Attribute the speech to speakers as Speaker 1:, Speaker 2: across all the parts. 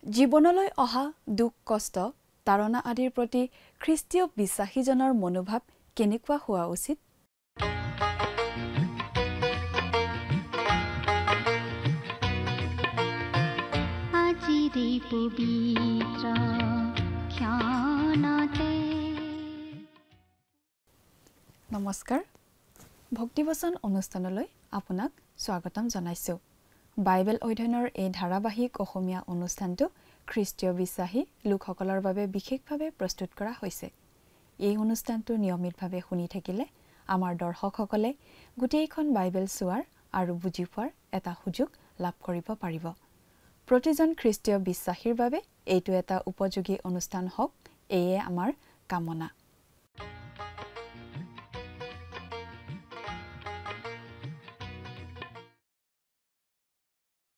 Speaker 1: জীৱনলৈ অহা দুখ কষ্ট তাৰণা আদিৰ প্ৰতি খ্ৰীষ্টীয় বিশ্বাসীজনৰ মনোভাৱ কেনেকুৱা হোৱা উচিত? নমস্কাৰ, ভক্তিবচন অনুষ্ঠানলৈ আপোনাক স্বাগতম জনাইছোঁ। বাইবেল অধ্যয়নৰ এই ধাৰাবাহিক অসমীয়া অনুষ্ঠানটো খ্ৰীষ্টীয় বিশ্বাসী লোকসকলৰ বাবে বিশেষভাৱে প্ৰস্তুত কৰা হৈছে। এই অনুষ্ঠানটো নিয়মিতভাৱে শুনি থাকিলে আমাৰ দৰ্শকসকলে গোটেইখন বাইবেল চোৱাৰ আৰু বুজি পোৱাৰ এটা সুযোগ লাভ কৰিব পাৰিব। প্ৰতিজন খ্ৰীষ্টীয় বিশ্বাসীৰ বাবে এইটো এটা উপযোগী অনুষ্ঠান হওক, এয়ে আমাৰ কামনা।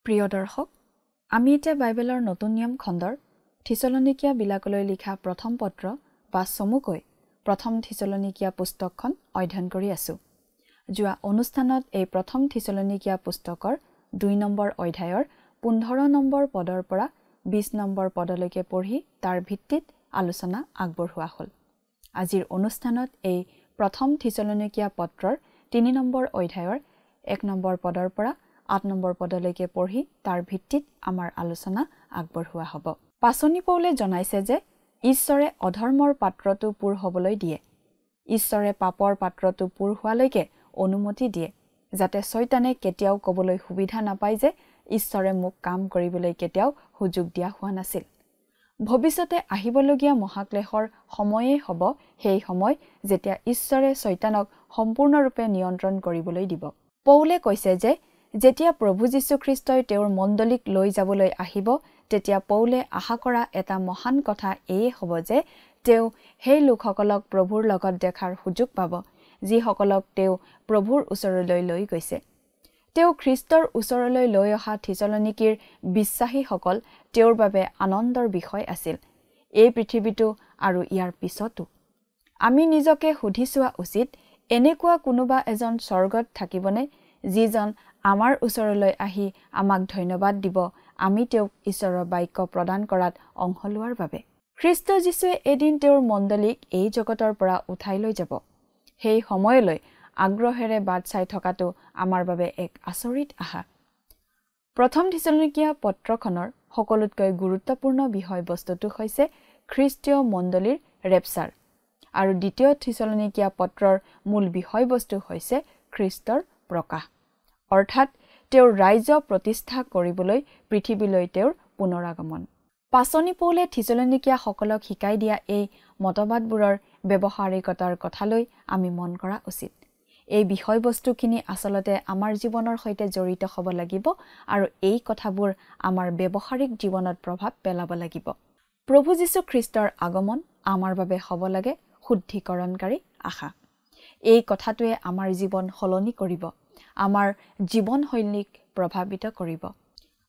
Speaker 1: প্ৰিয় দৰ্শক, আমি এতিয়া বাইবেলৰ নতুন নিয়ম খণ্ডৰ থিছলনিকীয়া বিলাকলৈ লিখা প্ৰথম পত্ৰ বা চমুকৈ প্ৰথম থিছলনিকীয়া পুস্তকখন অধ্যয়ন কৰি আছোঁ। যোৱা অনুষ্ঠানত এই প্ৰথম থিছলনিকীয়া পুস্তকৰ 2 নম্বৰ অধ্যায়ৰ 15 নম্বৰ পদৰ পৰা 20 নম্বৰ পদলৈকে পঢ়ি তাৰ ভিত্তিত আলোচনা আগবঢ়োৱা হ'ল। আজিৰ অনুষ্ঠানত এই প্ৰথম থিছলনিকীয়া পত্ৰৰ 3 নম্বৰ অধ্যায়ৰ 1 নম্বৰ পদৰ পৰা 8 নম্বৰ পদলৈকে পঢ়ি তাৰ ভিত্তিত আমাৰ আলোচনা আগবঢ়োৱা হ'ব। পাচনি পৌলে জনাইছে যে ঈশ্বৰে অধৰ্মৰ পাত্ৰটো পূৰ হ'বলৈ দিয়ে। ঈশ্বৰে পাপৰ পাত্ৰটো পূৰ হোৱালৈকে অনুমতি দিয়ে, যাতে শয়তানে কেতিয়াও ক'বলৈ সুবিধা নাপায় যে ঈশ্বৰে মোক কাম কৰিবলৈ কেতিয়াও সুযোগ দিয়া হোৱা নাছিল। ভৱিষ্যতে আহিবলগীয়া মহাক্লেশৰ সময়েই হ'ব সেই সময় যেতিয়া ঈশ্বৰে শয়তানক সম্পূৰ্ণৰূপে নিয়ন্ত্ৰণ কৰিবলৈ দিব। পৌলে কৈছে যে যেতিয়া প্ৰভু যীশুখ্ৰীষ্টই তেওঁৰ মণ্ডলীক লৈ যাবলৈ আহিব, তেতিয়া পৌলে আশা কৰা এটা মহান কথা এয়ে হ'ব যে তেওঁ সেই লোকসকলক প্ৰভুৰ লগত দেখাৰ সুযোগ পাব, যিসকলক তেওঁ প্ৰভুৰ ওচৰলৈ লৈ গৈছে। তেওঁ খ্ৰীষ্টৰ ওচৰলৈ লৈ অহা থিছলনিকীৰ বিশ্বাসীসকল তেওঁৰ বাবে আনন্দৰ বিষয় আছিল, এই পৃথিৱীতো আৰু ইয়াৰ পিছতো। আমি নিজকে সুধি চোৱা উচিত, এনেকুৱা কোনোবা এজন স্বৰ্গত থাকিবনে যিজন আমাৰ ওচৰলৈ আহি আমাক ধন্যবাদ দিব আমি তেওঁক ঈশ্বৰৰ বাক্য প্ৰদান কৰাত অংশ লোৱাৰ বাবে। খ্ৰীষ্ট যীশুৱে এদিন তেওঁৰ মণ্ডলীক এই জগতৰ পৰা উঠাই লৈ যাব। সেই সময়লৈ আগ্ৰহেৰে বাট চাই থকাটো আমাৰ বাবে এক আচৰিত আশা। প্ৰথম থিছলনিকীয়া পত্ৰখনৰ সকলোতকৈ গুৰুত্বপূৰ্ণ বিষয়বস্তুটো হৈছে খ্ৰীষ্টীয় মণ্ডলীৰ ৰেপচাৰ, আৰু দ্বিতীয় থিছলনিকীয়া পত্ৰৰ মূল বিষয়বস্তু হৈছে খ্ৰীষ্টৰ প্ৰকাশ, অৰ্থাৎ তেওঁৰ ৰাজ্য প্ৰতিষ্ঠা কৰিবলৈ পৃথিৱীলৈ তেওঁৰ পুনৰাগমন। পাচনি পৌলে থিছলনিকীয়াসকলক শিকাই দিয়া এই মতবাদবোৰৰ ব্যৱহাৰিকতাৰ কথালৈ আমি মন কৰা উচিত। এই বিষয়বস্তুখিনি আচলতে আমাৰ জীৱনৰ সৈতে জড়িত হ'ব লাগিব আৰু এই কথাবোৰ আমাৰ ব্যৱহাৰিক জীৱনত প্ৰভাৱ পেলাব লাগিব। প্ৰভু যীশুখ্ৰীষ্টৰ আগমন আমাৰ বাবে হ'ব লাগে শুদ্ধিকৰণকাৰী আশা। এই কথাটোৱে আমাৰ জীৱন সলনি কৰিব, আমাৰ জীৱনশৈলীক প্ৰভাৱিত কৰিব।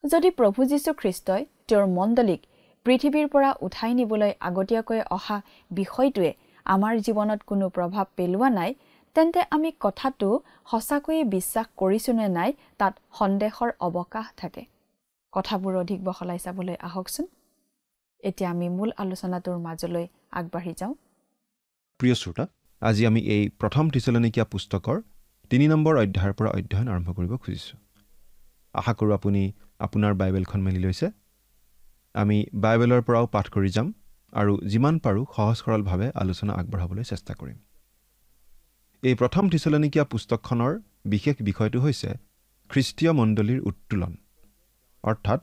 Speaker 1: যদি প্ৰভু যীশুখ্ৰীষ্টই তেওঁৰ মণ্ডলীক পৃথিৱীৰ পৰা উঠাই নিবলৈ আগতীয়াকৈ অহা বিষয়টোৱে আমাৰ জীৱনত কোনো প্ৰভাৱ পেলোৱা নাই, তেন্তে আমি কথাটো সঁচাকৈয়ে বিশ্বাস কৰিছোঁ নে নাই তাত সন্দেহৰ অৱকাশ থাকে। কথাবোৰ অধিক বহলাই চাবলৈ আহকচোন। এতিয়া আমি মূল আলোচনাটোৰ মাজলৈ আগবাঢ়ি যাওঁ।
Speaker 2: প্ৰিয় শ্ৰোতা, আজি আমি এই প্ৰথম থিছলনিকীয়া পুস্তকৰ 3 নম্বৰ অধ্যায়ৰ পৰা অধ্যয়ন আৰম্ভ কৰিব খুজিছোঁ। আশা কৰোঁ আপুনি আপোনাৰ বাইবেলখন মেলি লৈছে। আমি বাইবেলৰ পৰাও পাঠ কৰি যাম আৰু যিমান পাৰোঁ সহজ সৰলভাৱে আলোচনা আগবঢ়াবলৈ চেষ্টা কৰিম। এই প্ৰথম থিছলনিকীয়া পুস্তকখনৰ বিশেষ বিষয়টো হৈছে খ্ৰীষ্টীয় মণ্ডলীৰ উত্তোলন, অৰ্থাৎ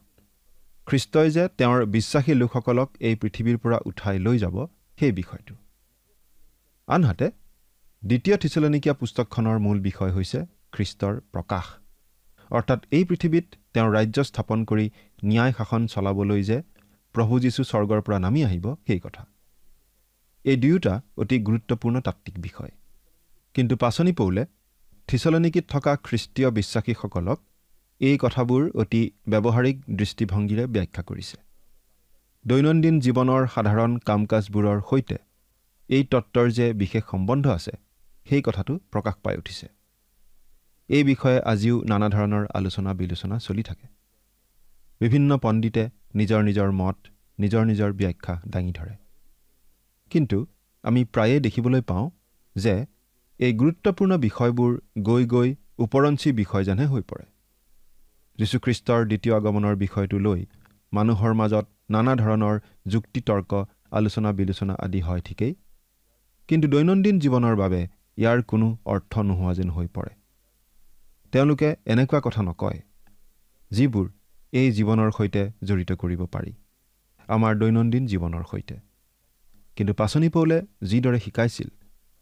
Speaker 2: খ্ৰীষ্টই যে তেওঁৰ বিশ্বাসী লোকসকলক এই পৃথিৱীৰ পৰা উঠাই লৈ যাব সেই বিষয়টো। আনহাতে দ্বিতীয় থিছলনিকীয়া পুস্তকখনৰ মূল বিষয় হৈছে খ্ৰীষ্টৰ প্ৰকাশ, অৰ্থাৎ এই পৃথিৱীত তেওঁৰ ৰাজ্য স্থাপন কৰি ন্যায় শাসন চলাবলৈ যে প্ৰভু যীশু স্বৰ্গৰ পৰা নামি আহিব সেই কথা। এই দুয়োটা অতি গুৰুত্বপূৰ্ণ তাত্ত্বিক বিষয়। কিন্তু পাচনি পৌলে থিছলনিকীত থকা খ্ৰীষ্টীয় বিশ্বাসীসকলক এই কথাবোৰ অতি ব্যৱহাৰিক দৃষ্টিভংগীৰে ব্যাখ্যা কৰিছে। দৈনন্দিন জীৱনৰ সাধাৰণ কাম কাজবোৰৰ সৈতে এই তত্ত্বৰ যে বিশেষ সম্বন্ধ আছে সেই কথাটো প্ৰকাশ পাই উঠিছে। এই বিষয়ে আজিও নানা ধৰণৰ আলোচনা বিলোচনা চলি থাকে। বিভিন্ন পণ্ডিতে নিজৰ নিজৰ মত, নিজৰ নিজৰ ব্যাখ্যা দাঙি ধৰে। কিন্তু আমি প্ৰায়ে দেখিবলৈ পাওঁ যে এই গুৰুত্বপূৰ্ণ বিষয়বোৰ গৈ গৈ ওপৰঞ্চি বিষয় যেনহে হৈ পৰে। যীশুখ্ৰীষ্টৰ দ্বিতীয় আগমনৰ বিষয়টো লৈ মানুহৰ মাজত নানা ধৰণৰ যুক্তি তৰ্ক, আলোচনা বিলোচনা আদি হয় ঠিকেই, কিন্তু দৈনন্দিন জীৱনৰ বাবে ইয়াৰ কোনো অৰ্থ নোহোৱা যেন হৈ পৰে। তেওঁলোকে এনেকুৱা কথা নকয় যিবোৰ এই জীৱনৰ সৈতে জড়িত কৰিব পাৰি, আমাৰ দৈনন্দিন জীৱনৰ সৈতে। কিন্তু পাচনি পৌলে যিদৰে শিকাইছিল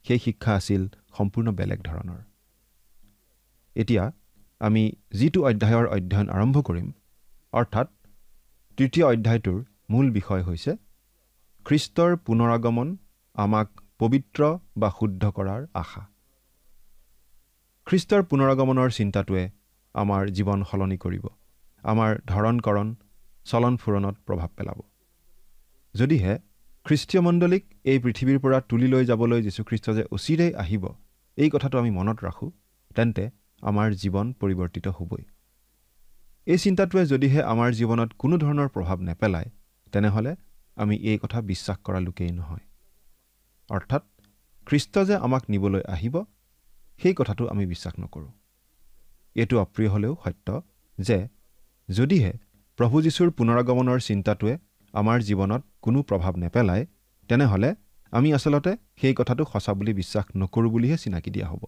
Speaker 2: সেই শিক্ষা আছিল সম্পূৰ্ণ বেলেগ ধৰণৰ। এতিয়া আমি যিটো অধ্যায়ৰ অধ্যয়ন আৰম্ভ কৰিম, অৰ্থাৎ তৃতীয় অধ্যায়টোৰ মূল বিষয় হৈছে খ্ৰীষ্টৰ পুনৰাগমন আমাক পবিত্ৰ বা শুদ্ধ কৰাৰ আশা। খ্ৰীষ্টৰ পুনৰাগমনৰ চিন্তাটোৱে আমাৰ জীৱন সলনি কৰিব, আমাৰ ধৰণকৰণ, চলন ফুৰণত প্ৰভাৱ পেলাব। যদিহে খ্ৰীষ্টীয় মণ্ডলীক এই পৃথিৱীৰ পৰা তুলি লৈ যাবলৈ যীশুখ্ৰীষ্ট যে অচিৰেই আহিব, এই কথাটো আমি মনত ৰাখোঁ, তেন্তে আমাৰ জীৱন পৰিৱৰ্তিত হ'বই। এই চিন্তাটোৱে যদিহে আমাৰ জীৱনত কোনো ধৰণৰ প্ৰভাৱ নেপেলায়, তেনেহ'লে আমি এই কথা বিশ্বাস কৰা লোকেই নহয়। অৰ্থাৎ খ্ৰীষ্ট যে আমাক নিবলৈ আহিব, সেই কথাটো আমি বিশ্বাস নকৰোঁ। এইটো অপ্ৰিয় হ'লেও সত্য যে যদিহে প্ৰভু যীশুৰ পুনৰাগমনৰ চিন্তাটোৱে আমাৰ জীৱনত কোনো প্ৰভাৱ নেপেলায়, তেনেহ'লে আমি আচলতে সেই কথাটো সঁচা বুলি বিশ্বাস নকৰোঁ বুলিহে চিনাকি দিয়া হ'ব।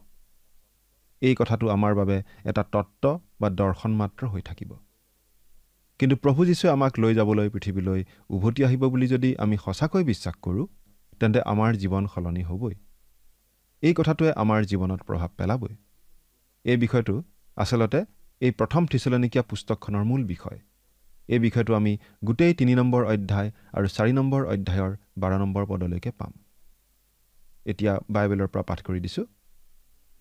Speaker 2: এই কথাটো আমাৰ বাবে এটা তত্ত্ব বা দৰ্শন মাত্ৰ হৈ থাকিব। কিন্তু প্ৰভু যীশুৱে আমাক লৈ যাবলৈ পৃথিৱীলৈ উভতি আহিব বুলি যদি আমি সঁচাকৈ বিশ্বাস কৰোঁ, তেন্তে আমাৰ জীৱন সলনি হ'বই। এই কথাটোৱে আমাৰ জীৱনত প্ৰভাৱ পেলাবই। এই বিষয়টো আচলতে এই প্ৰথম থিছালনিকিয়া পুস্তকখনৰ মূল বিষয়। এই বিষয়টো আমি গোটেই 3 নম্বৰ অধ্যায় আৰু 4 নম্বৰ অধ্যায়ৰ 12 নম্বৰ পদলৈকে পাম। এতিয়া বাইবেলৰ পৰা পাঠ কৰি দিছোঁ।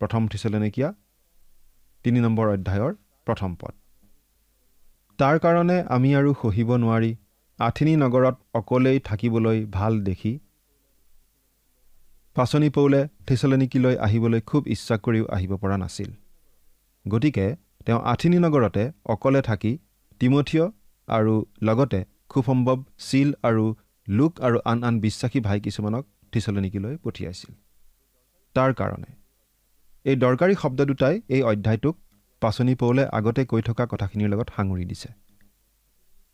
Speaker 2: প্ৰথম থিছালনিকিয়া 3 নম্বৰ অধ্যায়ৰ প্ৰথম পদ। তাৰ কাৰণে আমি আৰু সহিব নোৱাৰি আথেনী নগৰত অকলেই থাকিবলৈ ভাল দেখি পাচনি পৌলে থিছালনিকিলৈ আহিবলৈ খুব ইচ্ছা কৰিও আহিব পৰা নাছিল। গতিকে তেওঁ আথেনী নগৰতে অকলে থাকি তিমথিয় আৰু লগতে খুব সম্ভৱ চিল আৰু লুক আৰু আন আন বিশ্বাসী ভাই কিছুমানক থিছালনিকিলৈ পঠিয়াইছিল। তাৰ কাৰণে এই দৰকাৰী শব্দ দুটাই এই অধ্যায়টোক পাচনি পৌলে আগতে কৈ থকা কথাখিনিৰ লগত সাঙুৰি দিছে।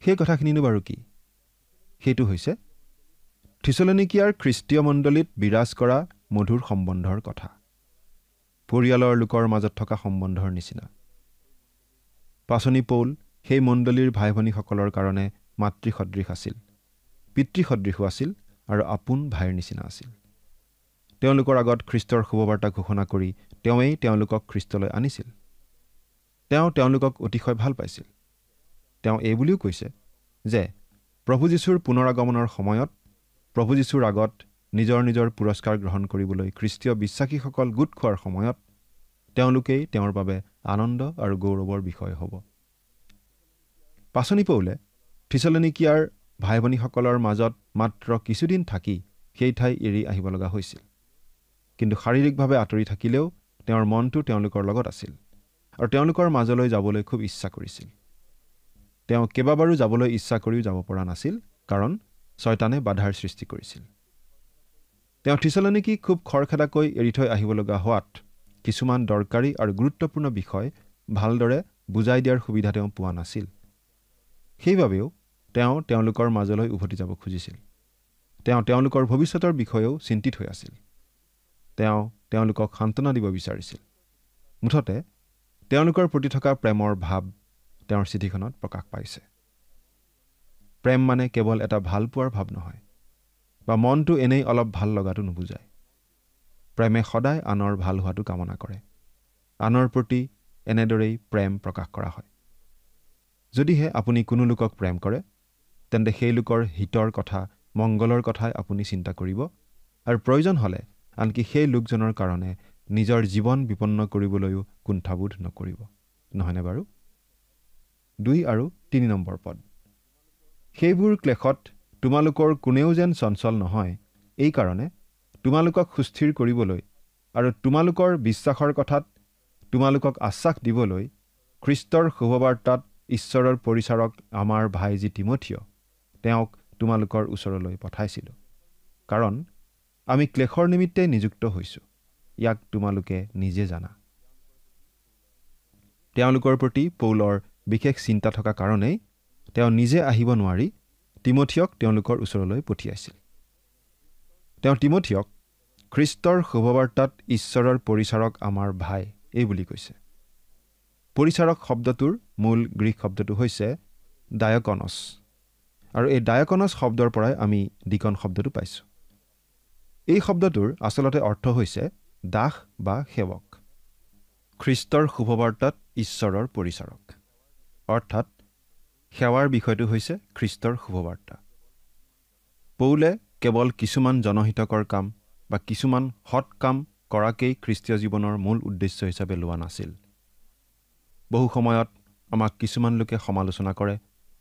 Speaker 2: সেই কথাখিনিনো বাৰু কি? সেইটো হৈছে থিছালনিকিয়াৰ খ্ৰীষ্টীয় মণ্ডলীত বিৰাজ কৰা মধুৰ সম্বন্ধৰ কথা, পৰিয়ালৰ লোকৰ মাজত থকা সম্বন্ধৰ নিচিনা। পাচনি পৌল সেই মণ্ডলীৰ ভাই ভনীসকলৰ কাৰণে মাতৃসদৃশ আছিল, পিতৃসদৃশো আছিল আৰু আপোন ভাইৰ নিচিনা আছিল। তেওঁলোকৰ আগত খ্ৰীষ্টৰ শুভবাৰ্তা ঘোষণা কৰি তেওঁৱেই তেওঁলোকক খ্ৰীষ্টলৈ আনিছিল। তেওঁ তেওঁলোকক অতিশয় ভাল পাইছিল। তেওঁ এই বুলিও কৈছে যে প্ৰভু যীশুৰ পুনৰাগমনৰ সময়ত প্ৰভু যীশুৰ আগত নিজৰ নিজৰ পুৰস্কাৰ গ্ৰহণ কৰিবলৈ খ্ৰীষ্টীয় বিশ্বাসীসকল গোট খোৱাৰ সময়ত তেওঁলোকেই তেওঁৰ বাবে আনন্দ আৰু গৌৰৱৰ বিষয় হ'ব। পাচনি পৌলে থিছালনিকিয়াৰ ভাই ভনীসকলৰ মাজত মাত্ৰ কিছুদিন থাকি সেই ঠাই এৰি আহিব লগা হৈছিল। কিন্তু শাৰীৰিকভাৱে আঁতৰি থাকিলেও তেওঁৰ মনটো তেওঁলোকৰ লগত আছিল আৰু তেওঁলোকৰ মাজলৈ যাবলৈ খুব ইচ্ছা কৰিছিল। তেওঁ কেইবাবাৰো যাবলৈ ইচ্ছা কৰিও যাব পৰা নাছিল, কাৰণ শয়তানে বাধাৰ সৃষ্টি কৰিছিল। তেওঁ থিছালনিকি খুব খৰখেদাকৈ এৰি থৈ আহিব লগা হোৱাত কিছুমান দৰকাৰী আৰু গুৰুত্বপূৰ্ণ বিষয় ভালদৰে বুজাই দিয়াৰ সুবিধা তেওঁ পোৱা নাছিল। সেইবাবেও তেওঁ তেওঁলোকৰ মাজলৈ উভতি যাব খুজিছিল। তেওঁ তেওঁলোকৰ ভৱিষ্যতৰ বিষয়েও চিন্তিত হৈ আছিল। তেওঁ তেওঁলোকক সান্তনা দিব বিচাৰিছিল। মুঠতে তেওঁলোকৰ প্ৰতি থকা প্ৰেমৰ ভাৱ তেওঁৰ চিঠিখনত প্ৰকাশ পাইছে। প্ৰেম মানে কেৱল এটা ভাল পোৱাৰ ভাৱ নহয়, বা মনটো এনেই অলপ ভাল লগাটো নুবুজায়। প্ৰেমে সদায় আনৰ ভাল হোৱাটো কামনা কৰে। আনৰ প্ৰতি এনেদৰেই প্ৰেম প্ৰকাশ কৰা হয়। যদিহে আপুনি কোনো লোকক প্ৰেম কৰে, তেন্তে সেই লোকৰ হিতৰ কথা, মংগলৰ কথাই আপুনি চিন্তা কৰিব আৰু প্ৰয়োজন হ'লে আনকি সেই লোকজনৰ কাৰণে নিজৰ জীৱন বিপন্ন কৰিবলৈও কুণ্ঠাবোধ নকৰিব। নহয়নে বাৰু? 2 আৰু 3 নম্বৰ পদ। সেইবোৰ ক্লেশত তোমালোকৰ কোনেও যেন চঞ্চল নহয়, এই কাৰণে তোমালোকক সুস্থিৰ কৰিবলৈ আৰু তোমালোকৰ বিশ্বাসৰ কথাত তোমালোকক আশ্বাস দিবলৈ খ্ৰীষ্টৰ শুভবাৰ্তাত ঈশ্বৰৰ পৰিচাৰক আমাৰ ভাইজি তিমথিয় তেওঁক তোমালোকৰ ওচৰলৈ পঠাইছিলোঁ, কাৰণ আমি ক্লেশৰ নিমিত্তে নিযুক্ত হৈছোঁ, ইয়াক তোমালোকে নিজে জানা। তেওঁলোকৰ প্ৰতি পৌলৰ বিশেষ চিন্তা থকা কাৰণেই তেওঁ নিজে আহিব নোৱাৰি তিমথিয়ক তেওঁলোকৰ ওচৰলৈ পঠিয়াইছিল। তেওঁ তিমথিয়ক খ্ৰীষ্টৰ শুভবাৰ্তাত ঈশ্বৰৰ পৰিচাৰক আমাৰ ভাই এই বুলি কৈছে। পৰিচাৰক শব্দটোৰ মূল গ্ৰীক শব্দটো হৈছে ডায়কনছ, আৰু এই ডায়কনছ শব্দৰ পৰাই আমি ডিকন শব্দটো পাইছোঁ। এই শব্দটোৰ আচলতে অৰ্থ হৈছে দাস বা সেৱক। খ্ৰীষ্টৰ শুভবাৰ্তাত ঈশ্বৰৰ পৰিচাৰক, অৰ্থাৎ সেৱাৰ বিষয়টো হৈছে খ্ৰীষ্টৰ শুভবাৰ্তা। পৌলে কেৱল কিছুমান জনহিতকৰ কাম বা কিছুমান সৎ কাম কৰাকেই খ্ৰীষ্টীয় জীৱনৰ মূল উদ্দেশ্য হিচাপে লোৱা নাছিল। বহু সময়ত আমাক কিছুমান লোকে সমালোচনা কৰে,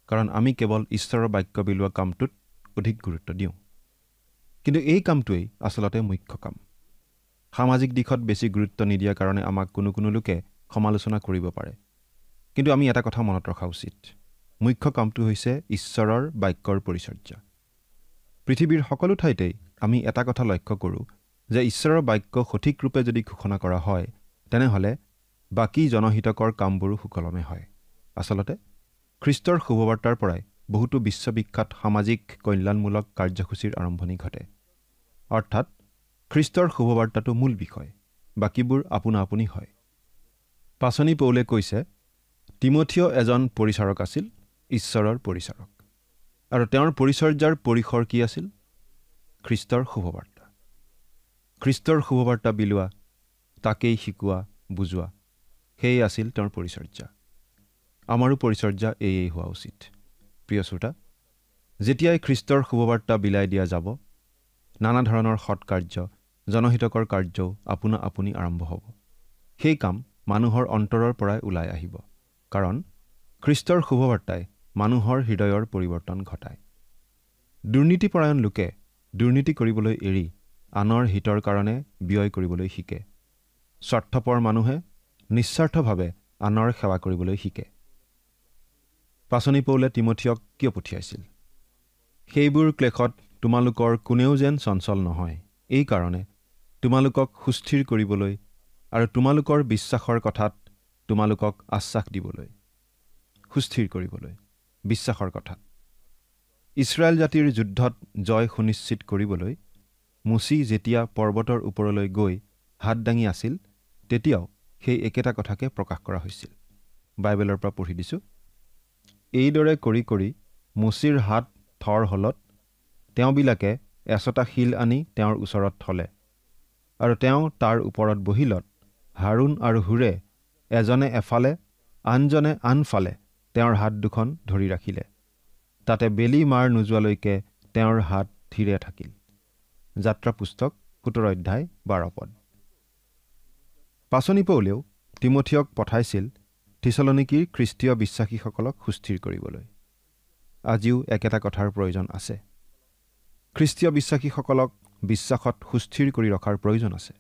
Speaker 2: কাৰণ আমি কেৱল ঈশ্বৰৰ বাক্য বিলোৱা কামটোত অধিক গুৰুত্ব দিওঁ। কিন্তু এই কামটোৱেই আচলতে মুখ্য কাম। সামাজিক দিশত বেছি গুৰুত্ব নিদিয়াৰ কাৰণে আমাক কোনো লোকে সমালোচনা কৰিব পাৰে। কিন্তু আমি এটা কথা মনত ৰখা উচিত, মুখ্য কামটো হৈছে ঈশ্বৰৰ বাক্যৰ পৰিচৰ্যা। পৃথিৱীৰ সকলো ঠাইতেই আমি এটা কথা লক্ষ্য কৰোঁ যে ঈশ্বৰৰ বাক্য সঠিক ৰূপে যদি ঘোষণা কৰা হয়, তেনেহ'লে বাকী জনহিতকৰ কামবোৰো সুকলমে হয়। আচলতে খ্ৰীষ্টৰ শুভবাৰ্তাৰ পৰাই বহুতো বিশ্ববিখ্যাত সামাজিক কল্যাণমূলক কাৰ্যসূচীৰ আৰম্ভণি ঘটে। অৰ্থাৎ খ্ৰীষ্টৰ শুভবাৰ্তাটো মূল বিষয়, বাকীবোৰ আপোনা আপুনি হয়। পাচনি পৌলে কৈছে, তিমথিয় এজন পৰিচাৰক আছিল, ঈশ্বৰৰ পৰিচাৰক, আৰু তেওঁৰ পৰিচৰ্যাৰ পৰিসৰ কি আছিল? খ্ৰীষ্টৰ শুভবাৰ্তা। খ্ৰীষ্টৰ শুভবাৰ্তা বিলোৱা, তাকেই শিকোৱা, বুজোৱা, সেয়ে আছিল তেওঁৰ পৰিচৰ্যা। আমাৰো পৰিচৰ্যা এয়েই হোৱা উচিত। প্ৰিয় শ্ৰোতা, যেতিয়াই খ্ৰীষ্টৰ শুভবাৰ্তা বিলাই দিয়া যাব, নানা ধৰণৰ সৎকাৰ্য, জনহিতকৰ কাৰ্যও আপোনা আপুনি আৰম্ভ হ'ব। সেই কাম মানুহৰ অন্তৰৰ পৰাই ওলাই আহিব, কাৰণ খ্ৰীষ্টৰ শুভবাৰ্তাই মানুহৰ হৃদয়ৰ পৰিৱৰ্তন ঘটায়। দুৰ্নীতিপৰায়ণ লোকে দুৰ্নীতি কৰিবলৈ এৰি আনৰ হিতৰ কাৰণে ব্যয় কৰিবলৈ শিকে। স্বাৰ্থপৰ মানুহে নিস্বাৰ্থভাৱে আনৰ সেৱা কৰিবলৈ শিকে। পাচনি পৌলে তিমথিয়ক কিয় পঠিয়াইছিল? সেইবোৰ ক্লেশত তোমালোকৰ কোনেও যেন চঞ্চল নহয়, এই কাৰণে তোমালোকক সুস্থিৰ কৰিবলৈ আৰু তোমালোকৰ বিশ্বাসৰ কথাত তোমালোকক আশ্বাস দিবলৈ। সুস্থিৰ কৰিবলৈ, বিশ্বাসৰ কথাত। ইছৰাইল জাতিৰ যুদ্ধত জয় সুনিশ্চিত কৰিবলৈ মুচি যেতিয়া পৰ্বতৰ ওপৰলৈ গৈ হাত দাঙি আছিল, তেতিয়াও সেই একেটা কথাকে প্ৰকাশ কৰা হৈছিল। বাইবেলৰ পৰা পঢ়ি দিছোঁ। এইদৰে কৰি কৰি মুচিৰ হাত থৰ হলত তেওঁবিলাকে এচটা শিল আনি তেওঁৰ ওচৰত থলে, আৰু তেওঁ তাৰ ওপৰত বহিলত হাৰুণ আৰু হুৰে এজনে এফালে আনজনে আনফালে তেওঁৰ হাত দুখন ধৰি ৰাখিলে। তাতে বেলি মাৰ নোযোৱালৈকে তেওঁৰ হাত থিৰে থাকিল। যাত্ৰা পুস্তক 17 অধ্যায় 12 পদ। পাচনি পৌলেও তিমথিয়ক পঠাইছিল থিছলনিকীৰ খ্ৰীষ্টীয় বিশ্বাসীসকলক সুস্থিৰ কৰিবলৈ। আজিও একেটা কথাৰ প্ৰয়োজন আছে। খ্ৰীষ্টীয় বিশ্বাসীসকলক বিশ্বাসত সুস্থিৰ কৰি ৰখাৰ প্ৰয়োজন আছে।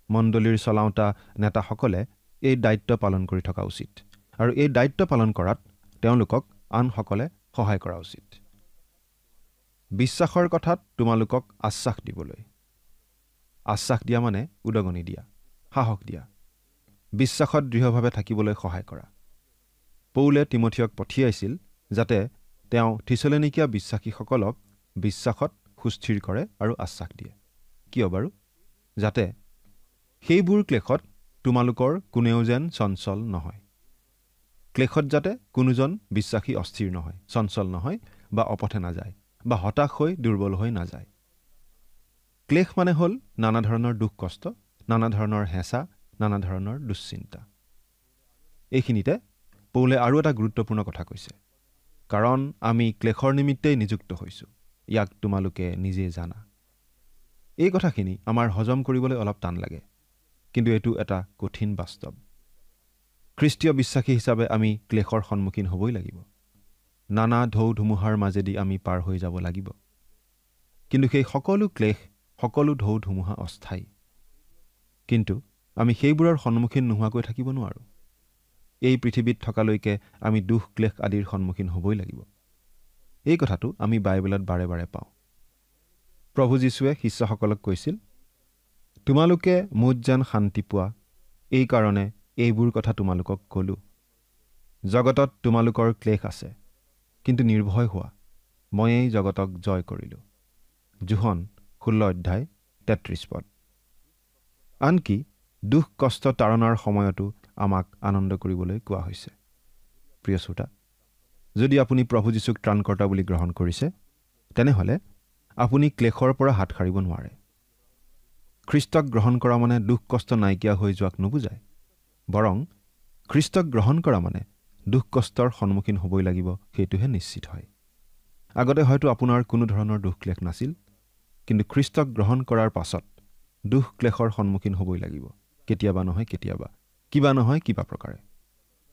Speaker 2: মণ্ডলীৰ চলাওঁতা নেতাসকলে এই দায়িত্ব পালন কৰি থকা উচিত, আৰু এই দায়িত্ব পালন কৰাত তেওঁলোকক আনসকলে সহায় কৰা উচিত। বিশ্বাসৰ কথাত তোমালোকক আশ্বাস দিবলৈ। আশ্বাস দিয়া মানে উদগনি দিয়া, সাহস দিয়া, বিশ্বাসত দৃঢ়ভাৱে থাকিবলৈ সহায় কৰা। পৌলে তিমথিয়ক পঠিয়াইছিল যাতে তেওঁ থিছলনিকীয়া বিশ্বাসীসকলক বিশ্বাসত সুস্থিৰ কৰে আৰু আশ্বাস দিয়ে। কিয় বাৰু? যাতে সেইবোৰ ক্লেশত তোমালোকৰ কোনেও যেন চঞ্চল নহয়। ক্লেশত যাতে কোনোজন বিশ্বাসী অস্থিৰ নহয়, চঞ্চল নহয়, বা অপথে নাযায়, বা হতাশ হৈ দুৰ্বল হৈ নাযায়। ক্লেশ মানে হ'ল নানা ধৰণৰ দুখ কষ্ট, নানা ধৰণৰ হেঁচা, নানা ধৰণৰ দুশ্চিন্তা। এইখিনিতে পৌলে আৰু এটা গুৰুত্বপূৰ্ণ কথা কৈছে, কাৰণ আমি ক্লেশৰ নিমিত্তেই নিযুক্ত হৈছোঁ, ইয়াক তোমালোকে নিজে জানা। এই কথাখিনি আমাৰ হজম কৰিবলৈ অলপ টান লাগে, কিন্তু এইটো এটা কঠিন বাস্তৱ। খ্ৰীষ্টীয় বিশ্বাসী হিচাপে আমি ক্লেশৰ সন্মুখীন হ'বই লাগিব। নানা ঢৌ ধুমুহাৰ মাজেদি আমি পাৰ হৈ যাব লাগিব। কিন্তু সেই সকলো ক্লেশ, সকলো ঢৌ ধুমুহা অস্থায়ী। কিন্তু আমি সেইবোৰৰ সন্মুখীন নোহোৱাকৈ থাকিব নোৱাৰোঁ। এই পৃথিৱীত থকালৈকে আমি দুখ ক্লেশ আদিৰ সন্মুখীন হ'বই লাগিব। এই কথাটো আমি বাইবেলত বাৰে বাৰে পাওঁ। প্ৰভু যীশুৱে শিষ্যসকলক কৈছিল, তোমালোকে মোত যেন শান্তি পোৱা, এই কাৰণে এইবোৰ কথা তোমালোকক ক'লো। জগতত তোমালোকৰ ক্লেশ আছে, কিন্তু নিৰ্ভয় হোৱা, মই এই জগতক জয় কৰিলোঁ। যোহন 16:33। আনকি দুখ কষ্ট তাৰণাৰ সময়তো আমাক আনন্দ কৰিবলৈ কোৱা হৈছে। প্ৰিয় শ্ৰোতা, যদি আপুনি প্ৰভু যীশুক ত্ৰাণকৰ্তা বুলি গ্ৰহণ কৰিছে, তেনেহ'লে আপুনি ক্লেশৰ পৰা হাত সাৰিব নোৱাৰে। খ্ৰীষ্টক গ্ৰহণ কৰা মানে দুখ কষ্ট নাইকিয়া হৈ যোৱাক নুবুজায়, বৰং খ্ৰীষ্টক গ্ৰহণ কৰা মানে দুখ কষ্টৰ সন্মুখীন হ'বই লাগিব, সেইটোহে নিশ্চিত হয়। আগতে হয়তো আপোনাৰ কোনো ধৰণৰ দুখ ক্লেশ নাছিল, কিন্তু খ্ৰীষ্টক গ্ৰহণ কৰাৰ পাছত দুখ ক্লেশৰ সন্মুখীন হ'বই লাগিব, কেতিয়াবা নহয় কেতিয়াবা, কিবা নহয় কিবা প্ৰকাৰে।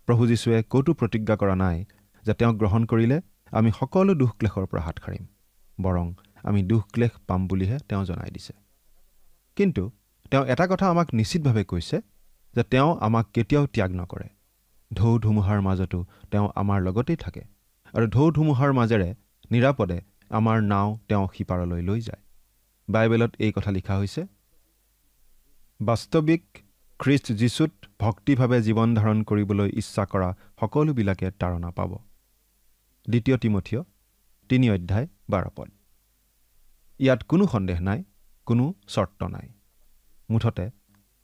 Speaker 2: প্ৰভু যীশুৱে ক'তো প্ৰতিজ্ঞা কৰা নাই যে তেওঁক গ্ৰহণ কৰিলে আমি সকলো দুখ ক্লেশৰ পৰা হাত সাৰিম, বৰং আমি দুখ ক্লেশ পাম বুলিহে তেওঁ জনাই দিছে। কিন্তু তেওঁ এটা কথা আমাক নিশ্চিতভাৱে কৈছে যে তেওঁ আমাক কেতিয়াও ত্যাগ নকৰে। ঢৌ ধুমুহাৰ মাজতো তেওঁ আমাৰ লগতেই থাকে, আৰু ঢৌ ধুমুহাৰ মাজেৰে নিৰাপদে আমাৰ নাও তেওঁ সিপাৰলৈ লৈ যায়। বাইবেলত এই কথা লিখা হৈছে, বাস্তৱিক খ্ৰীষ্ট যীশুত ভক্তিভাৱে জীৱন ধাৰণ কৰিবলৈ ইচ্ছা কৰা সকলোবিলাকে তাৰণা পাব। 2 তিমথিয় 3:12। ইয়াত কোনো সন্দেহ নাই, কোনো চৰ্ত নাই। মুঠতে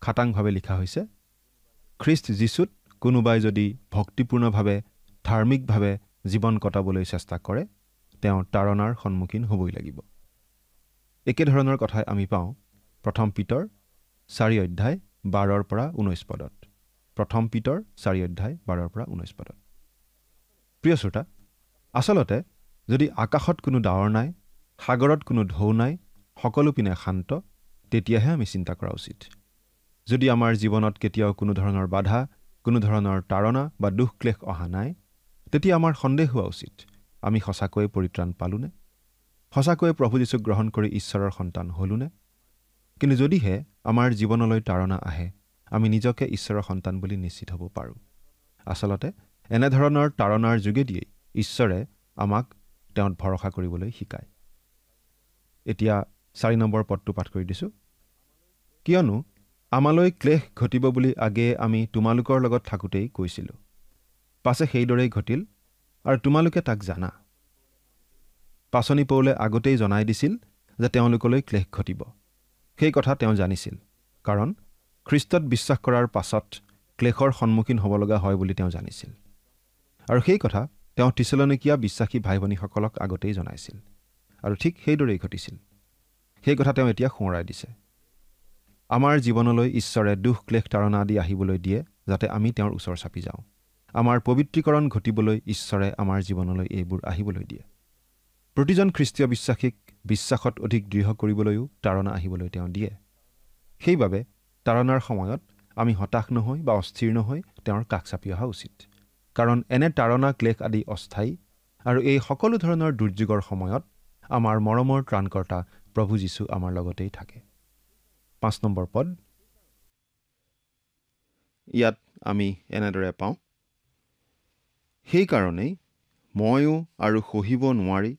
Speaker 2: খাটাংভাৱে লিখা হৈছে, খ্ৰীষ্ট যীশুত কোনোবাই যদি ভক্তিপূৰ্ণভাৱে ধাৰ্মিকভাৱে জীৱন কটাবলৈ চেষ্টা কৰে, তেওঁ তাৰণাৰ সন্মুখীন হ'বই লাগিব। একেধৰণৰ কথাই আমি পাওঁ 1 পিতৰ 4:12-19। 1 পিতৰ 4:12-19। প্ৰিয় শ্ৰোতা, আচলতে যদি আকাশত কোনো ডাৱৰ নাই, সাগৰত কোনো ঢৌ নাই, সকলো পিনে শান্ত, তেতিয়াহে আমি চিন্তা কৰা উচিত। যদি আমাৰ জীৱনত কেতিয়াও কোনো ধৰণৰ বাধা, কোনো ধৰণৰ তাৰণা বা দুখ ক্লেশ অহা নাই, তেতিয়া আমাৰ সন্দেহ হোৱা উচিত, আমি সঁচাকৈয়ে পৰিত্ৰাণ পালোনে? সঁচাকৈয়ে প্ৰভু যীশুক গ্ৰহণ কৰি ঈশ্বৰৰ সন্তান হ'লোনে? কিন্তু যদিহে আমাৰ জীৱনলৈ তাৰণা আহে, আমি নিজকে ঈশ্বৰৰ সন্তান বুলি নিশ্চিত হ'ব পাৰোঁ। আচলতে এনেধৰণৰ তাৰণাৰ যোগেদিয়েই ঈশ্বৰে আমাক তেওঁত ভৰসা কৰিবলৈ শিকায়। এতিয়া 4 নম্বৰ পদটো পাঠ কৰি দিছোঁ। কিয়নো আমালৈ ক্লেশ ঘটিব বুলি আগেয়ে আমি তোমালোকৰ লগত থাকোঁতেই কৈছিলোঁ। পাছে সেইদৰেই ঘটিল, আৰু তোমালোকে তাক জানা। পাচনি পৌলে আগতেই জনাই দিছিল যে তেওঁলোকলৈ ক্লেশ ঘটিব। সেই কথা তেওঁ জানিছিল, কাৰণ খ্ৰীষ্টত বিশ্বাস কৰাৰ পাছত ক্লেশৰ সন্মুখীন হ'ব লগা হয় বুলি তেওঁ জানিছিল। আৰু সেই কথা তেওঁ থিছলনিকীয়া বিশ্বাসী ভাই ভনীসকলক আগতেই জনাইছিল, আৰু ঠিক সেইদৰেই ঘটিছিল। সেই কথা তেওঁ এতিয়া সোঁৱৰাই দিছে। আমাৰ জীৱনলৈ ঈশ্বৰে দুখ ক্লেশ তাৰণা আদি আহিবলৈ দিয়ে, যাতে আমি তেওঁৰ ওচৰ চাপি যাওঁ। আমাৰ পবিত্ৰীকৰণ ঘটিবলৈ ঈশ্বৰে আমাৰ জীৱনলৈ এইবোৰ আহিবলৈ দিয়ে। প্ৰতিজন খ্ৰীষ্টীয় বিশ্বাসীক বিশ্বাসত অধিক দৃঢ় কৰিবলৈও তাৰণা আহিবলৈ তেওঁ দিয়ে। সেইবাবে তাৰণাৰ সময়ত আমি হতাশ নহৈ বা অস্থিৰ নহৈ তেওঁৰ কাষ চাপি অহা উচিত। কাৰণ এনে তাৰণা ক্লেশ আদি অস্থায়ী, আৰু এই সকলো ধৰণৰ দুৰ্যোগৰ সময়ত আমাৰ মৰমৰ ত্ৰাণকৰ্তা প্ৰভু যীশু আমাৰ লগতেই থাকে। 5 নম্বৰ পদ। ইয়াত আমি এনেদৰে পাওঁ, সেইকাৰণেই ময়ো আৰু সহিব নোৱাৰি,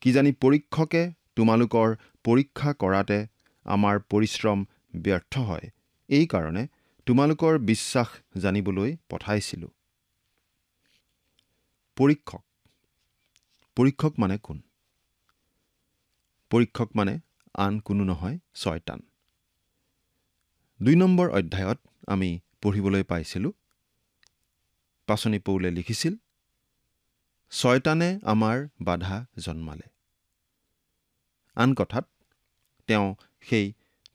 Speaker 2: কিজানি পৰীক্ষকে তোমালোকৰ পৰীক্ষা কৰাতে আমাৰ পৰিশ্ৰম ব্যৰ্থ হয়, এই কাৰণে তোমালোকৰ বিশ্বাস জানিবলৈ পঠাইছিলোঁ। পৰীক্ষক মানে কোন? পৰীক্ষক মানে আন কোনো নহয়, শয়তান। 2 নম্বৰ অধ্যায়ত আমি পঢ়িবলৈ পাইছিলোঁ, পাচনি পৌলে লিখিছিল, শয়তানে আমাৰ বাধা জন্মালে। আন কথাত তেওঁ সেই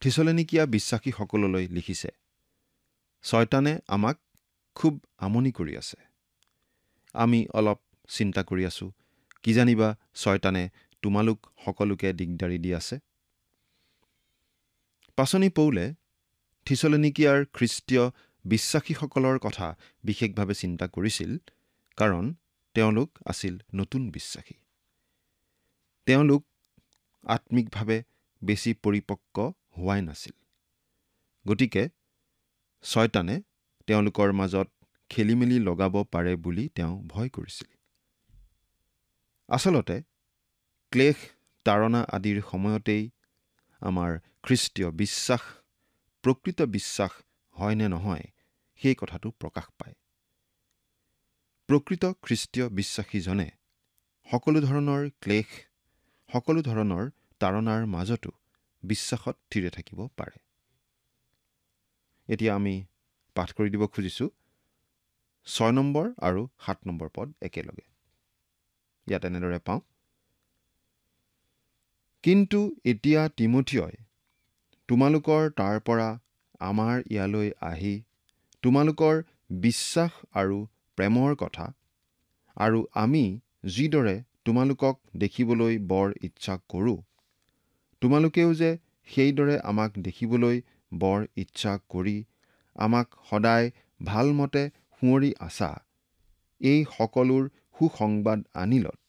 Speaker 2: থিছলনিকীয়া বিশ্বাসীসকললৈ লিখিছে, শয়তানে আমাক খুব আমনি কৰি আছে। আমি অলপ চিন্তা কৰি আছোঁ, কিজানিবা শয়তানে তোমালোক সকলোকে দিগদাৰি দি আছে। পাচনি পৌলে থিছলনিকীয়াৰ খ্ৰীষ্টীয় বিশ্বাসীসকলৰ কথা বিশেষভাৱে চিন্তা কৰিছিল, কাৰণ তেওঁলোক আছিল নতুন বিশ্বাসী। তেওঁলোক আত্মিকভাৱে বেছি পৰিপক্ক হোৱাই নাছিল। গতিকে শয়তানে তেওঁলোকৰ মাজত খেলিমেলি লগাব পাৰে বুলি তেওঁ ভয় কৰিছিল। আচলতে ক্লেশ তাৰণা আদিৰ সময়তেই আমাৰ খ্ৰীষ্টীয় বিশ্বাস প্ৰকৃত বিশ্বাস হয় নে নহয় সেই কথাটো প্ৰকাশ পায়। প্ৰকৃত খ্ৰীষ্টীয় বিশ্বাসীজনে সকলো ধৰণৰ ক্লেশ সকলো ধৰণৰ তাৰণাৰ মাজতো বিশ্বাসত থিৰে থাকিব পাৰে। এতিয়া আমি পাঠ কৰি দিব খুজিছোঁ 6 নম্বৰ আৰু 7 নম্বৰ পদ একেলগে। ইয়াত এনেদৰে পাওঁ, কিন্তু এতিয়া তিমথিয়ই তোমালোকৰ তাৰ পৰা আমাৰ ইয়ালৈ আহি তোমালোকৰ বিশ্বাস আৰু প্ৰেমৰ কথা আৰু আমি যিদৰে তোমালোকক দেখিবলৈ বৰ ইচ্ছা কৰোঁ, তোমালোকেও যে সেইদৰে আমাক দেখিবলৈ বৰ ইচ্ছা কৰি আমাক সদায় ভালমতে সুঁৱৰি আছা, এই সকলোৰ সুসংবাদ আনিলত,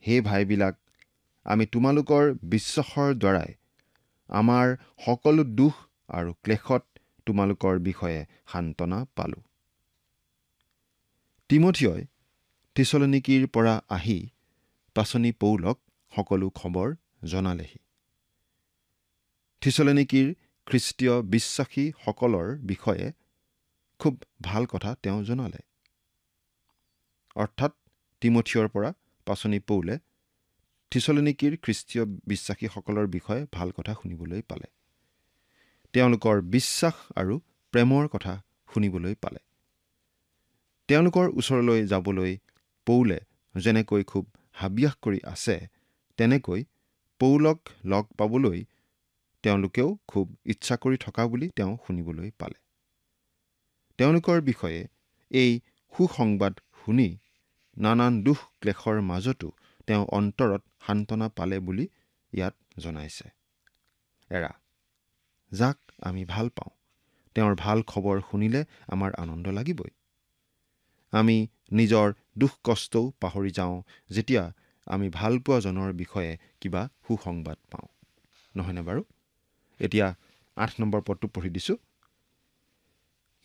Speaker 2: হে ভাইবিলাক, আমি তোমালোকৰ বিশ্বাসৰ দ্বাৰাই আমাৰ সকলো দুখ আৰু ক্লেশত তোমালোকৰ বিষয়ে সান্তনা পালোঁ। তিমথিয়ই থিছলনিকিৰ পৰা আহি পাচনি পৌলক সকলো খবৰ জনালেহি। থিছলনিকিৰ খ্ৰীষ্টীয় বিশ্বাসীসকলৰ বিষয়ে খুব ভাল কথা তেওঁ জনালে। অৰ্থাৎ তিমথিয়ৰ পৰা পাচনি পৌলে থিছলনিকিৰ খ্ৰীষ্টীয় বিশ্বাসীসকলৰ বিষয়ে ভাল কথা শুনিবলৈ পালে। তেওঁলোকৰ বিশ্বাস আৰু প্ৰেমৰ কথা শুনিবলৈ পালে। তেওঁলোকৰ ওচৰলৈ যাবলৈ পৌলে যেনেকৈ খুব হাবিয়াস কৰি আছে, তেনেকৈ পৌলক লগ পাবলৈ তেওঁলোকেও খুব ইচ্ছা কৰি থকা বুলি তেওঁ শুনিবলৈ পালে। তেওঁলোকৰ বিষয়ে এই সুসংবাদ শুনি নানান দুখ ক্লেশৰ মাজতো তেওঁ অন্তৰত সান্তনা পালে বুলি ইয়াত জনাইছে। যাক আমি ভাল পাওঁ, তেওঁৰ ভাল খবৰ শুনিলে আমাৰ আনন্দ লাগিবই। আমি নিজৰ দুখ কষ্টও পাহৰি যাওঁ যেতিয়া আমি ভালপোৱাজনৰ বিষয়ে কিবা সুসংবাদ পাওঁ, নহয়নে বাৰু? এতিয়া 8 নম্বৰ পদটো পঢ়ি দিছোঁ।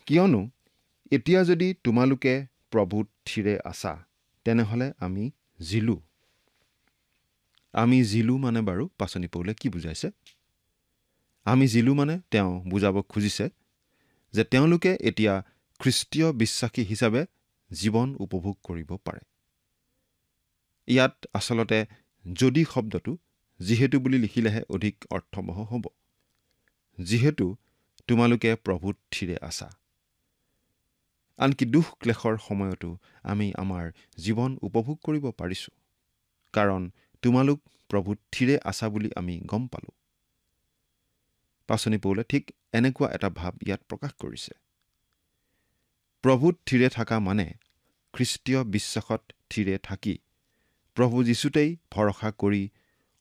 Speaker 2: কিয়নো এতিয়া যদি তোমালোকে প্ৰভুত থিৰে আছা, তেনেহ'লে আমি জিলো। আমি জিলো মানে বাৰু পাচনি পৌলে কি বুজাইছে? আমি জিলো মানে তেওঁ বুজাব খুজিছে যে তেওঁলোকে এতিয়া খ্ৰীষ্টীয় বিশ্বাসী হিচাপে জীৱন উপভোগ কৰিব পাৰে। ইয়াত আচলতে যদি শব্দটো যিহেতু বুলি লিখিলেহে অধিক অৰ্থবহ হ'ব। যিহেতু তোমালোকে প্ৰভুত থিৰে আছা। আনকি দুখ ক্লেশৰ সময়তো আমি আমাৰ জীৱন উপভোগ কৰিব পাৰিছোঁ, কাৰণ তোমালোক প্ৰভুত থিৰে আছা বুলি আমি গম পালোঁ। পাচনি পৌলে ঠিক এনেকুৱা এটা ভাৱ ইয়াত প্ৰকাশ কৰিছে। প্ৰভুত থিৰে থকা মানে খ্ৰীষ্টীয় বিশ্বাসত থিৰে থাকি প্ৰভু যীশুতেই ভৰসা কৰি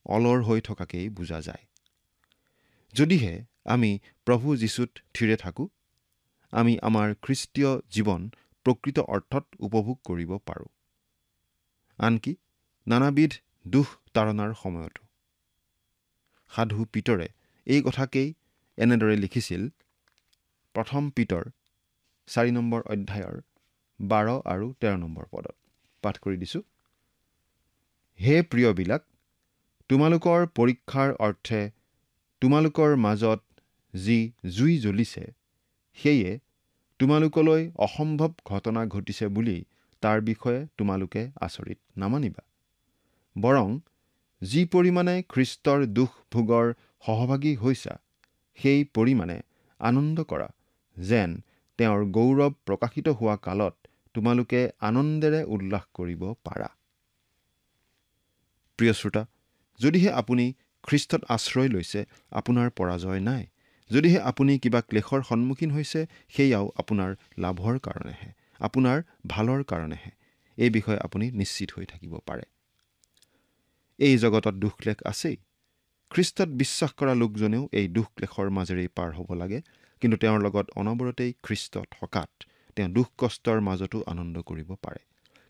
Speaker 2: অলৰ হৈ থকাকেই বুজা যায়। যদিহে আমি প্ৰভু যীশুত থিৰে থাকোঁ, আমি আমাৰ খ্ৰীষ্টীয় জীৱন প্ৰকৃত অৰ্থত উপভোগ কৰিব পাৰোঁ, আনকি নানাবিধ দুখ তাৰণাৰ সময়তো। সাধু পিতৰে এই কথাকেই এনেদৰে লিখিছিল 1 পিতৰ 4 নম্বৰ অধ্যায়ৰ 12 আৰু 13 নম্বৰ পদত। পাঠ কৰি দিছোঁ। হে প্ৰিয়বিলাক, তোমালোকৰ পৰীক্ষাৰ অৰ্থে তোমালোকৰ মাজত যি জুই জ্বলিছে, সেয়ে তোমালোকলৈ অসম্ভৱ ঘটনা ঘটিছে বুলি তাৰ বিষয়ে তোমালোকে আচৰিত নামানিবা। বৰং যি পৰিমাণে খ্ৰীষ্টৰ দুখ ভোগৰ সহভাগী হৈছা, সেই পৰিমাণে আনন্দ কৰা, যেন তেওঁৰ গৌৰৱ প্ৰকাশিত হোৱা কালত তোমালোকে আনন্দেৰে উল্লাস কৰিব পাৰা। প্ৰিয় শ্ৰোতা, যদিহে আপুনি খ্ৰীষ্টত আশ্ৰয় লৈছে, আপোনাৰ পৰাজয় নাই। যদিহে আপুনি কিবা ক্লেশৰ সন্মুখীন হৈছে, সেয়াও আপোনাৰ লাভৰ কাৰণেহে, আপোনাৰ ভালৰ কাৰণেহে। এই বিষয়ে আপুনি নিশ্চিত হৈ থাকিব পাৰে। এই জগতত দুখ ক্লেশ আছেই। খ্ৰীষ্টত বিশ্বাস কৰা লোকজনেও এই দুখ ক্লেশৰ মাজেৰেই পাৰ হ'ব লাগে, কিন্তু তেওঁৰ লগত অনবৰতেই খ্ৰীষ্ট থকাত তেওঁ দুখ কষ্টৰ মাজতো আনন্দ কৰিব পাৰে।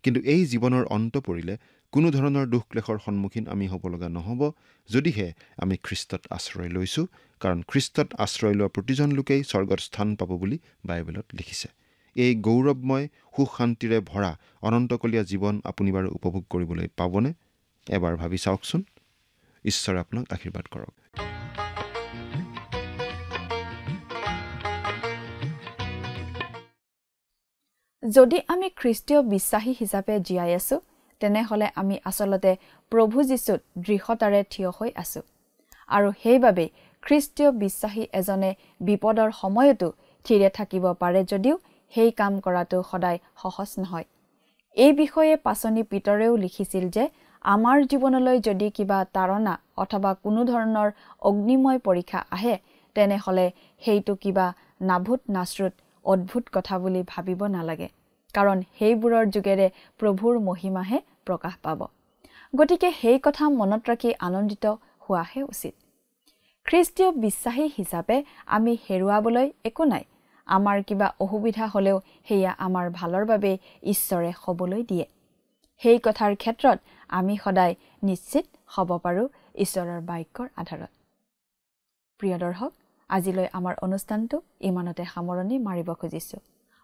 Speaker 2: কিন্তু এই জীৱনৰ অন্ত পৰিলে কোনো ধৰণৰ দুখ ক্লেশৰ সন্মুখীন আমি হ'ব লগা নহ'ব, যদিহে আমি খ্ৰীষ্টত আশ্ৰয় লৈছোঁ, কাৰণ খ্ৰীষ্টত আশ্ৰয় লোৱা প্ৰতিজন লোকেই স্বৰ্গত স্থান পাব বুলি বাইবেলত লিখিছে। এই গৌৰৱময় সুখ শান্তিৰে ভৰা অনন্তকলীয়া জীৱন আপুনি বাৰু উপভোগ কৰিবলৈ পাবনে? এবাৰ ভাবি চাওকচোন। ঈশ্বৰে আপোনাক আশীৰ্বাদ কৰক।
Speaker 1: যদি আমি খ্ৰীষ্টীয় বিশ্বাসী হিচাপে জীয়াই আছোঁ, তেনেহ'লে আমি আচলতে প্ৰভু যীশুত দৃঢ়তাৰে থিয় হৈ আছোঁ। আৰু সেইবাবে খ্ৰীষ্টীয় বিশ্বাসী এজনে বিপদৰ সময়তো থিৰে থাকিব পাৰে যদিও সেই কাম কৰাটো সদায় সহজ নহয়। এই বিষয়ে পাচনি পিতৰেও লিখিছিল যে আমাৰ জীৱনলৈ যদি কিবা তাৰণা অথবা কোনো ধৰণৰ অগ্নিময় পৰীক্ষা আহে, তেনেহ'লে সেইটো কিবা নাভূত নাশ্ৰুত অদ্ভুত কথা বুলি ভাবিব নালাগে, কাৰণ সেইবোৰৰ যোগেৰে প্ৰভুৰ মহিমাহে প্ৰকাশ পাব। গতিকে সেই কথা মনত ৰাখি আনন্দিত হোৱাহে উচিত। খ্ৰীষ্টীয় বিশ্বাসী হিচাপে আমি হেৰুৱাবলৈ একো নাই। আমাৰ কিবা অসুবিধা হ'লেও সেয়া আমাৰ ভালৰ বাবে ঈশ্বৰে হ'বলৈ দিয়ে। সেই কথাৰ ক্ষেত্ৰত আমি সদায় নিশ্চিত হ'ব পাৰোঁ ঈশ্বৰৰ বাক্যৰ আধাৰত। প্ৰিয় দৰ্শক, আজিলৈ আমাৰ অনুষ্ঠানটো ইমানতে সামৰণি মাৰিব খুজিছোঁ।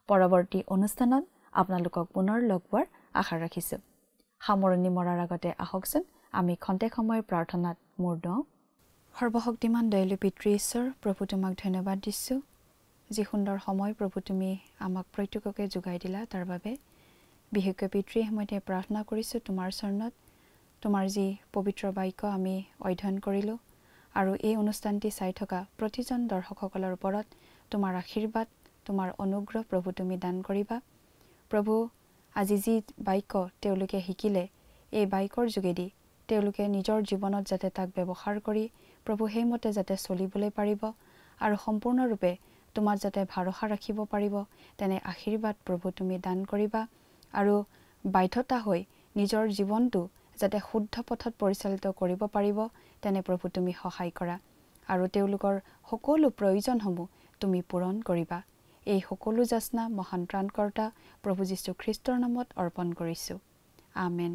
Speaker 1: পৰৱৰ্তী অনুষ্ঠানত আপোনালোকক পুনৰ লগ পোৱাৰ আশা ৰাখিছোঁ। সামৰণি মৰাৰ আগতে আহকচোন আমি খন্তেক সময় প্ৰাৰ্থনাত মূৰ দিওঁ। সৰ্বশক্তিমান দয়ালু পিতৃ ঈশ্বৰ, প্ৰভু তোমাক ধন্যবাদ দিছোঁ। যি সুন্দৰ সময় প্ৰভু তুমি আমাক প্ৰত্যেককে যোগাই দিলা তাৰ বাবে। বিশেষকৈ পিতৃ সময়তে প্ৰাৰ্থনা কৰিছোঁ তোমাৰ চৰণত। তোমাৰ যি পবিত্ৰ বাক্য আমি অধ্যয়ন কৰিলোঁ আৰু এই অনুষ্ঠানটি চাই থকা প্ৰতিজন দৰ্শকসকলৰ ওপৰত তোমাৰ আশীৰ্বাদ, তোমাৰ অনুগ্ৰহ প্ৰভু তুমি দান কৰিবা। প্ৰভু, আজি যি বাক্য তেওঁলোকে শিকিলে, এই বাক্যৰ যোগেদি তেওঁলোকে নিজৰ জীৱনত যাতে তাক ব্যৱহাৰ কৰি প্ৰভু সেইমতে যাতে চলিবলৈ পাৰিব আৰু সম্পূৰ্ণৰূপে তোমাক যাতে ভৰসা ৰাখিব পাৰিব, তেনে আশীৰ্বাদ প্ৰভু তুমি দান কৰিবা। আৰু বাধ্যতা হৈ নিজৰ জীৱনটো যাতে শুদ্ধ পথত পৰিচালিত কৰিব পাৰিব, তেনে প্ৰভু তুমি সহায় কৰা আৰু তেওঁলোকৰ সকলো প্ৰয়োজনসমূহ তুমি পূৰণ কৰিবা। এই সকলো যাচনা মহান ত্ৰাণকৰ্তা প্ৰভু যীশু খ্ৰীষ্টৰ নামত অৰ্পণ কৰিছোঁ। আমেন।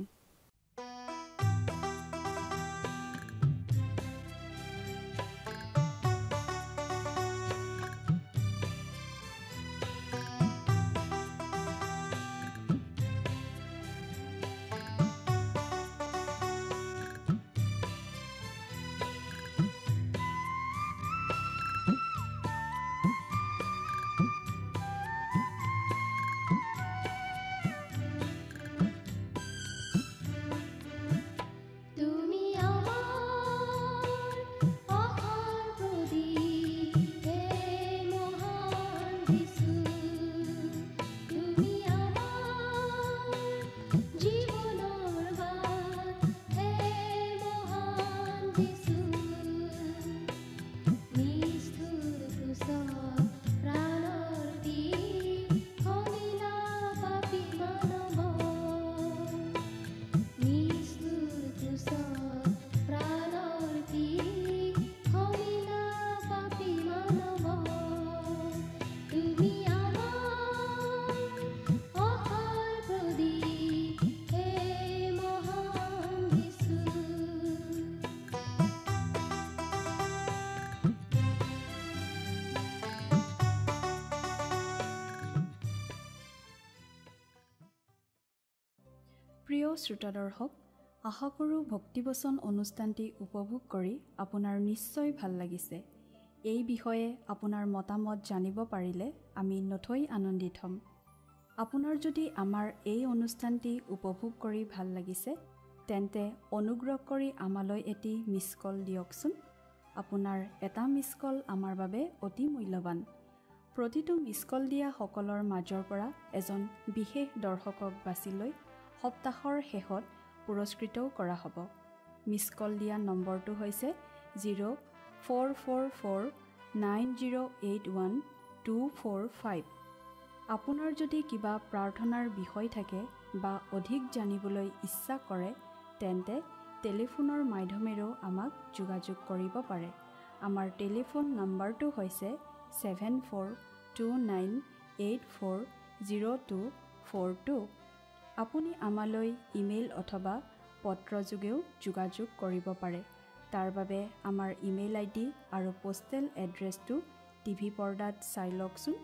Speaker 1: প্ৰিয় শ্ৰোতা দৰ্শক, আশা কৰোঁ ভক্তিবচন অনুষ্ঠানটি উপভোগ কৰি আপোনাৰ নিশ্চয় ভাল লাগিছে। এই বিষয়ে আপোনাৰ মতামত জানিব পাৰিলে আমি নথৈ আনন্দিত হ'ম। আপোনাৰ যদি আমাৰ এই অনুষ্ঠানটি উপভোগ কৰি ভাল লাগিছে, তেন্তে অনুগ্ৰহ কৰি আমালৈ এটি মিছ কল দিয়কচোন। আপোনাৰ এটা মিছ কল আমাৰ বাবে অতি মূল্যৱান। প্ৰতিটো মিছ কল দিয়া সকলৰ মাজৰ পৰা এজন বিশেষ দৰ্শকক বাছি লৈ সপ্তাহৰ শেষত পুৰস্কৃতও কৰা হ'ব। মিছ কল দিয়া নম্বৰটো হৈছে 0444908125। আপোনাৰ যদি কিবা প্ৰাৰ্থনাৰ বিষয় থাকে বা অধিক জানিবলৈ ইচ্ছা কৰে, তেন্তে টেলিফোনৰ মাধ্যমেৰেও আমাক যোগাযোগ কৰিব পাৰে। আমাৰ টেলিফোন নম্বৰটো হৈছে 7429840242। আপুনি আমালৈ ইমেইল অথবা পত্ৰ যোগেও যোগাযোগ কৰিব পাৰে। তাৰ বাবে আমাৰ ইমেইল ID আৰু পোষ্টেল এড্ৰেছটো টিভি পৰ্দাত চাই লওকচোন।